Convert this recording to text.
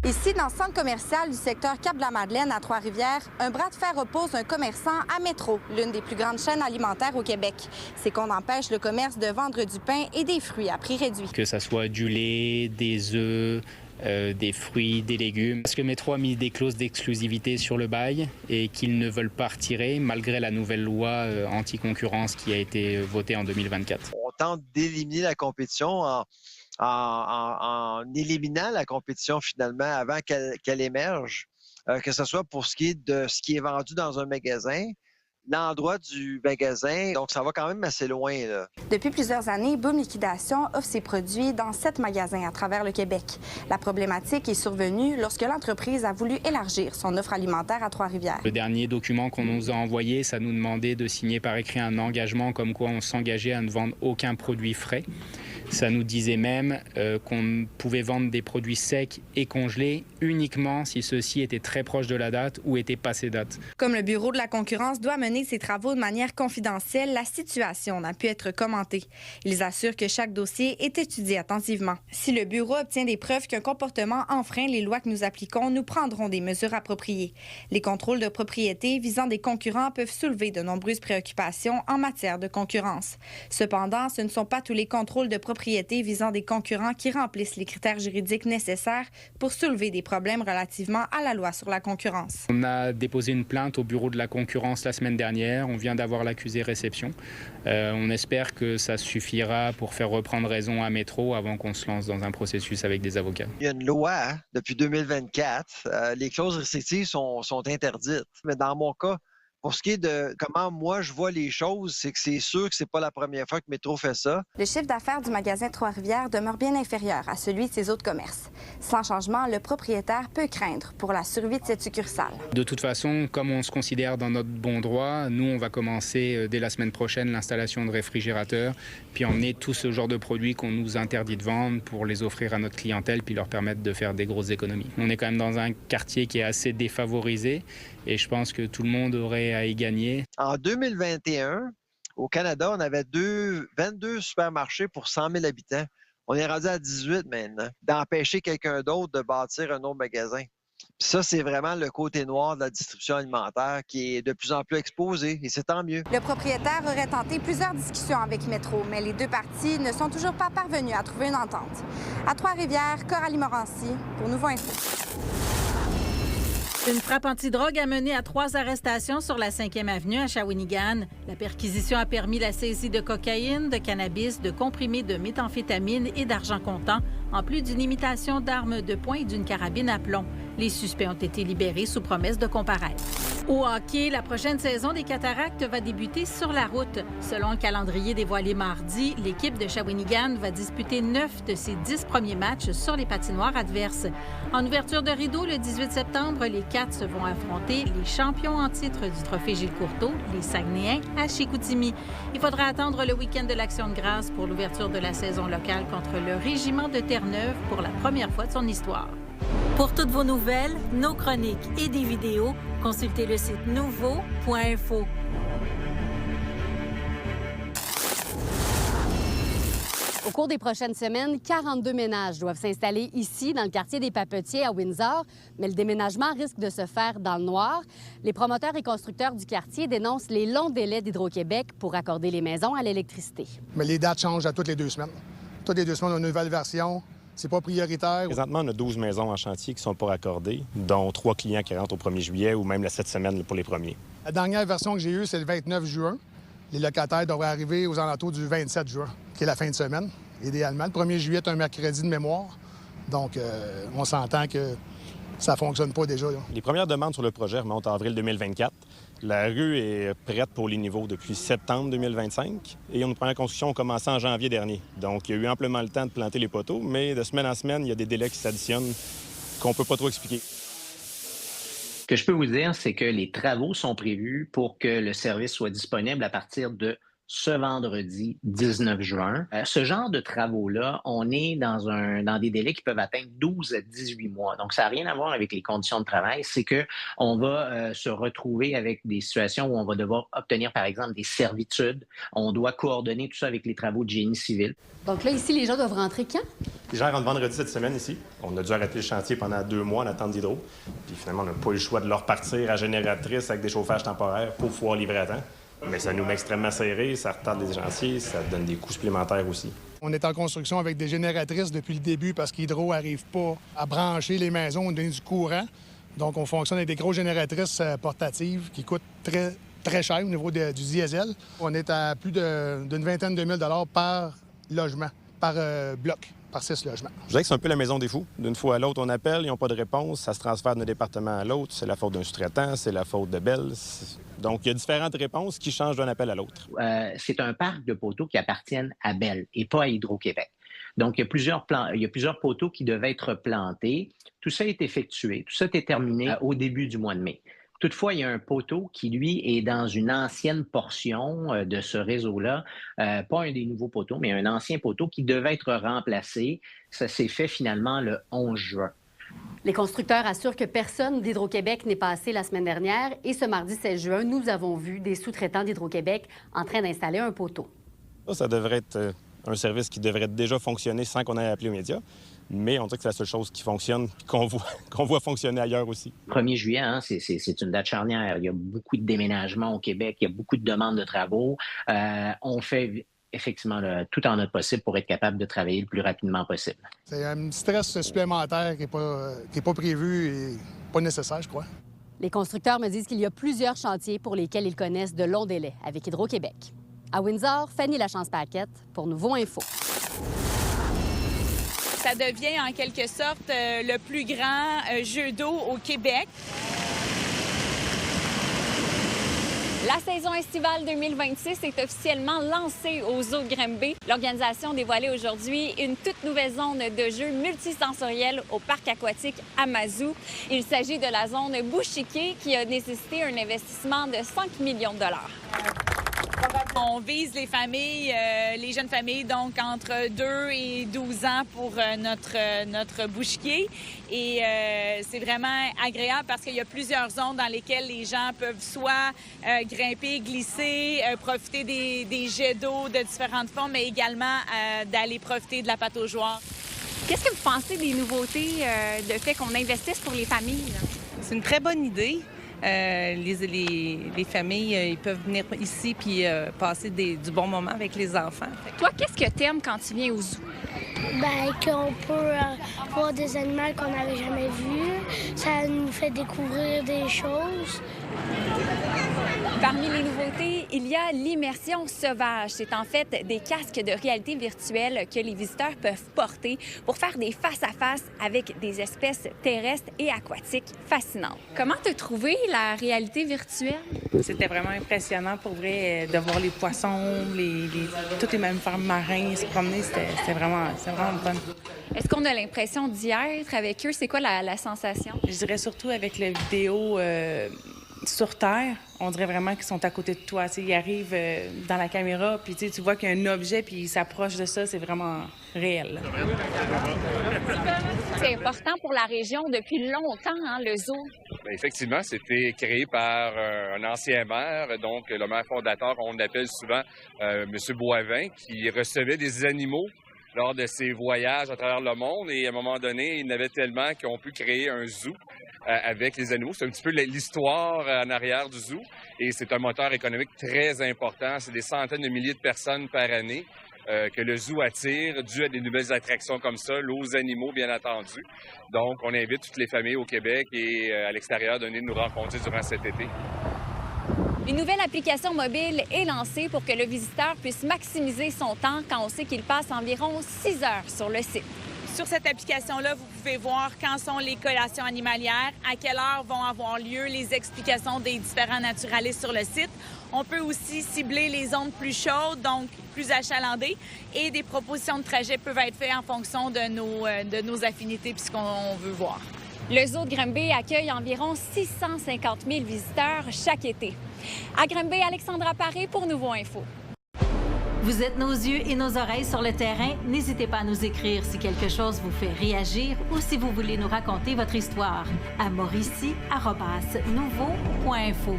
Ici, dans le centre commercial du secteur Cap-de-la-Madeleine à Trois-Rivières, un bras de fer oppose un commerçant à Métro, l'une des plus grandes chaînes alimentaires au Québec. C'est qu'on empêche le commerce de vendre du pain et des fruits à prix réduit. Que ça soit du lait, des œufs, des fruits, des légumes. Parce que Métro a mis des clauses d'exclusivité sur le bail et qu'ils ne veulent pas retirer malgré la nouvelle loi anti-concurrence qui a été votée en 2024. On tente d'éliminer la compétition en éliminant la compétition finalement avant qu'elle émerge, que ce soit pour ce qui est de ce qui est vendu dans un magasin, l'endroit du magasin, donc ça va quand même assez loin, là. Depuis plusieurs années, Boom Liquidation offre ses produits dans 7 magasins à travers le Québec. La problématique est survenue lorsque l'entreprise a voulu élargir son offre alimentaire à Trois-Rivières. Le dernier document qu'on nous a envoyé, ça nous demandait de signer par écrit un engagement comme quoi on s'engageait à ne vendre aucun produit frais. Ça nous disait même qu'on pouvait vendre des produits secs et congelés uniquement si ceux-ci étaient très proches de la date ou étaient passés date. Comme le Bureau de la concurrence doit mener ses travaux de manière confidentielle, la situation n'a pu être commentée. Ils assurent que chaque dossier est étudié attentivement. Si le Bureau obtient des preuves qu'un comportement enfreint les lois que nous appliquons, nous prendrons des mesures appropriées. Les contrôles de propriété visant des concurrents peuvent soulever de nombreuses préoccupations en matière de concurrence. Cependant, ce ne sont pas tous les contrôles de propriété visant des concurrents qui remplissent les critères juridiques nécessaires pour soulever des problèmes relativement à la loi sur la concurrence. On a déposé une plainte au Bureau de la concurrence la semaine dernière. On vient d'avoir l'accusé réception. On espère que ça suffira pour faire reprendre raison à Métro avant qu'on se lance dans un processus avec des avocats. Il y a une loi depuis 2024. Les clauses restrictives sont interdites. Mais dans mon cas, pour ce qui est de comment moi je vois les choses, c'est que c'est sûr que c'est pas la première fois que Métro fait ça. Le chiffre d'affaires du magasin Trois-Rivières demeure bien inférieur à celui de ses autres commerces. Sans changement, le propriétaire peut craindre pour la survie de cette succursale. De toute façon, comme on se considère dans notre bon droit, nous, on va commencer dès la semaine prochaine l'installation de réfrigérateurs, puis emmener tout ce genre de produits qu'on nous interdit de vendre pour les offrir à notre clientèle, puis leur permettre de faire des grosses économies. On est quand même dans un quartier qui est assez défavorisé et je pense que tout le monde aurait à y gagner. En 2021, au Canada, on avait 22 supermarchés pour 100 000 habitants. On est rendu à 18 maintenant, d'empêcher quelqu'un d'autre de bâtir un autre magasin. Puis ça, c'est vraiment le côté noir de la distribution alimentaire qui est de plus en plus exposé, et c'est tant mieux. Le propriétaire aurait tenté plusieurs discussions avec Métro, mais les deux parties ne sont toujours pas parvenues à trouver une entente. À Trois-Rivières, Coralie Morancy, pour Nouveau Info. Une frappe antidrogue a mené à 3 arrestations sur la 5e avenue à Shawinigan. La perquisition a permis la saisie de cocaïne, de cannabis, de comprimés de méthamphétamine et d'argent comptant, en plus d'une imitation d'armes de poing et d'une carabine à plomb. Les suspects ont été libérés sous promesse de comparaître. Au hockey, la prochaine saison des Cataractes va débuter sur la route. Selon le calendrier dévoilé mardi, l'équipe de Shawinigan va disputer 9 de ses 10 premiers matchs sur les patinoires adverses. En ouverture de rideau, le 18 septembre, les Cats vont affronter les champions en titre du Trophée Gilles Courteau, les Saguenayens, à Chicoutimi. Il faudra attendre le week-end de l'Action de grâce pour l'ouverture de la saison locale contre le Régiment de Terre-Neuve pour la première fois de son histoire. Pour toutes vos nouvelles, nos chroniques et des vidéos, consultez le site nouveau.info. Au cours des prochaines semaines, 42 ménages doivent s'installer ici, dans le quartier des Papetiers à Windsor, mais le déménagement risque de se faire dans le noir. Les promoteurs et constructeurs du quartier dénoncent les longs délais d'Hydro-Québec pour accorder les maisons à l'électricité. Mais les dates changent à toutes les 2 semaines. Toutes les 2 semaines, on a une nouvelle version. C'est pas prioritaire. Présentement, on a 12 maisons en chantier qui sont pas raccordées, dont 3 clients qui rentrent au 1er juillet ou même la 7 semaines pour les premiers. La dernière version que j'ai eue, c'est le 29 juin. Les locataires devraient arriver aux alentours du 27 juin, qui est la fin de semaine, idéalement. Le 1er juillet est un mercredi de mémoire. Donc, on s'entend que ça fonctionne pas déjà, là. Les premières demandes sur le projet remontent à avril 2024. La rue est prête pour les niveaux depuis septembre 2025 et nos premières constructions ont commencé en janvier dernier. Donc, il y a eu amplement le temps de planter les poteaux, mais de semaine en semaine, il y a des délais qui s'additionnent qu'on ne peut pas trop expliquer. Ce que je peux vous dire, c'est que les travaux sont prévus pour que le service soit disponible à partir de ce vendredi 19 juin. Ce genre de travaux-là, on est dans des délais qui peuvent atteindre 12 à 18 mois. Donc, ça n'a rien à voir avec les conditions de travail. C'est qu'on va se retrouver avec des situations où on va devoir obtenir, par exemple, des servitudes. On doit coordonner tout ça avec les travaux de génie civil. Donc là, ici, les gens doivent rentrer quand? Les gens rentrent vendredi cette semaine ici. On a dû arrêter le chantier pendant 2 mois en attente d'hydro. Puis finalement, on n'a pas eu le choix de leur repartir à génératrice avec des chauffages temporaires pour pouvoir livrer à temps. Mais ça nous met extrêmement serré, ça retarde les chantiers, ça donne des coûts supplémentaires aussi. On est en construction avec des génératrices depuis le début parce qu'Hydro n'arrive pas à brancher les maisons et donner du courant. Donc, on fonctionne avec des grosses génératrices portatives qui coûtent très cher au niveau du diesel. On est à plus d'une vingtaine de $1000 par logement, par bloc, par 6 logements. Je dirais que c'est un peu la maison des fous. D'une fois à l'autre, on appelle, ils n'ont pas de réponse, ça se transfère d'un département à l'autre. C'est la faute d'un sous-traitant, c'est la faute de Bell. Donc, il y a différentes réponses qui changent d'un appel à l'autre. C'est un parc de poteaux qui appartiennent à Bell et pas à Hydro-Québec. Donc, il y a plusieurs poteaux qui devaient être plantés. Tout ça est effectué. Tout ça est terminé au début du mois de mai. Toutefois, il y a un poteau qui, lui, est dans une ancienne portion de ce réseau-là. Pas un des nouveaux poteaux, mais un ancien poteau qui devait être remplacé. Ça s'est fait finalement le 11 juin. Les constructeurs assurent que personne d'Hydro-Québec n'est passé la semaine dernière et ce mardi 16 juin, nous avons vu des sous-traitants d'Hydro-Québec en train d'installer un poteau. Ça devrait être un service qui devrait déjà fonctionner sans qu'on ait appelé aux médias. Mais on dirait que c'est la seule chose qui fonctionne, qu'on voit fonctionner ailleurs aussi. 1er juillet, hein, c'est une date charnière. Il y a beaucoup de déménagements au Québec, il y a beaucoup de demandes de travaux. On fait effectivement tout en notre possible pour être capable de travailler le plus rapidement possible. C'est un stress supplémentaire qui n'est pas prévu et pas nécessaire, je crois. Les constructeurs me disent qu'il y a plusieurs chantiers pour lesquels ils connaissent de longs délais avec Hydro-Québec. À Windsor, Fanny Lachance-Paquette pour Nouveau Info. Ça devient en quelque sorte le plus grand jeu d'eau au Québec. La saison estivale 2026 est officiellement lancée au Zoo de Granby. L'organisation dévoilait aujourd'hui une toute nouvelle zone de jeu multisensorielle au parc aquatique Amazou. Il s'agit de la zone Bouchiquet qui a nécessité un investissement de 5 millions de dollars. On vise les familles, les jeunes familles, donc entre 2 et 12 ans pour notre bouchiquier. Et c'est vraiment agréable parce qu'il y a plusieurs zones dans lesquelles les gens peuvent soit grimper, glisser, profiter des jets d'eau de différentes formes, mais également d'aller profiter de la pataugeoire. Qu'est-ce que vous pensez des nouveautés de fait qu'on investisse pour les familles? C'est une très bonne idée. Les familles, ils peuvent venir ici puis passer du bon moment avec les enfants. Toi, qu'est-ce que t'aimes quand tu viens au zoo? Bien, qu'on peut voir des animaux qu'on n'avait jamais vus. Ça nous fait découvrir des choses. Parmi les nouveautés, il y a l'immersion sauvage. C'est en fait des casques de réalité virtuelle que les visiteurs peuvent porter pour faire des face-à-face avec des espèces terrestres et aquatiques fascinantes. Comment t'as trouvé la réalité virtuelle? C'était vraiment impressionnant pour vrai de voir les poissons, tous les mammifères marins se promener. C'était vraiment fun. Est-ce qu'on a l'impression d'y être avec eux? C'est quoi la sensation? Je dirais surtout avec la vidéo sur Terre, on dirait vraiment qu'ils sont à côté de toi. T'sais, ils arrivent dans la caméra, puis tu vois qu'il y a un objet, puis ils s'approchent de ça. C'est vraiment réel. C'est important pour la région depuis longtemps, hein, le zoo. Bien, effectivement, c'était créé par un ancien maire, donc le maire fondateur, on l'appelle souvent M. Boivin, qui recevait des animaux lors de ses voyages à travers le monde. Et à un moment donné, il y en avait tellement qu'ils ont pu créer un zoo avec les animaux. C'est un petit peu l'histoire en arrière du zoo. Et c'est un moteur économique très important. C'est des centaines de milliers de personnes par année que le zoo attire, dû à des nouvelles attractions comme ça, aux animaux, bien entendu. Donc, on invite toutes les familles au Québec et à l'extérieur de venir nous rencontrer durant cet été. Une nouvelle application mobile est lancée pour que le visiteur puisse maximiser son temps quand on sait qu'il passe environ 6 heures sur le site. Sur cette application-là, vous pouvez voir quand sont les collations animalières, à quelle heure vont avoir lieu les explications des différents naturalistes sur le site. On peut aussi cibler les zones plus chaudes, donc plus achalandées, et des propositions de trajet peuvent être faites en fonction de nos affinités et ce qu'on veut voir. Le zoo de Granby accueille environ 650 000 visiteurs chaque été. À Granby, Alexandra Paré pour Nouveau Info. Vous êtes nos yeux et nos oreilles sur le terrain. N'hésitez pas à nous écrire si quelque chose vous fait réagir ou si vous voulez nous raconter votre histoire à mauricie@nouveau.info.